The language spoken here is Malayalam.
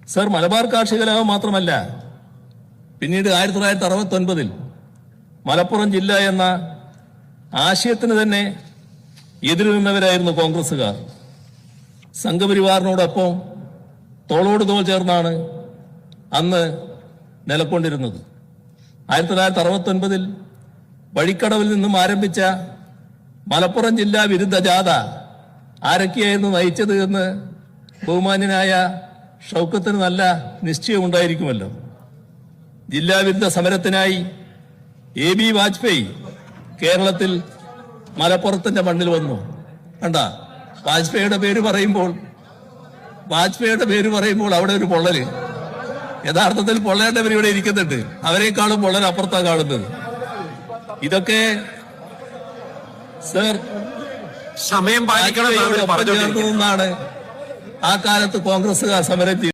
സർ, മലബാർ കാർഷിക കലാപം മാത്രമല്ല, പിന്നീട് 1969 മലപ്പുറം ജില്ല എന്ന ആശയത്തിന് തന്നെ എതിരു നിന്നവരായിരുന്നു കോൺഗ്രസുകാർ. സംഘപരിവാറിനോടൊപ്പം തോളോട് തോൾ ചേർന്നാണ് അന്ന് നിലകൊണ്ടിരുന്നത്. 1969 വഴിക്കടവിൽ നിന്നും ആരംഭിച്ച മലപ്പുറം ജില്ലാ വിരുദ്ധ ജാഥ ആരൊക്കെയായിരുന്നു നയിച്ചത് എന്ന് ബഹുമാന്യനായ ഷൗക്കത്തിന് നല്ല നിശ്ചയമുണ്ടായിരിക്കുമല്ലോ. ജില്ലാ വിരുദ്ധ സമരത്തിനായി AB വാജ്പേയി കേരളത്തിൽ മലപ്പുറത്തിന്റെ മണ്ണിൽ വന്നു. കണ്ട, വാജ്പേയിയുടെ പേര് പറയുമ്പോൾ അവിടെ ഒരു പൊള്ളല്. യഥാർത്ഥത്തിൽ പൊള്ളേണ്ടവർ ഇവിടെ ഇരിക്കുന്നുണ്ട്. അവരെക്കാളും പൊള്ളൽ അപ്പുറത്താണ് കാണുന്നത്. ഇതൊക്കെ സർ സമയം പാലിക്കണം ആ കാലത്ത് കോൺഗ്രസുകാർ സമരം ചെയ്തു.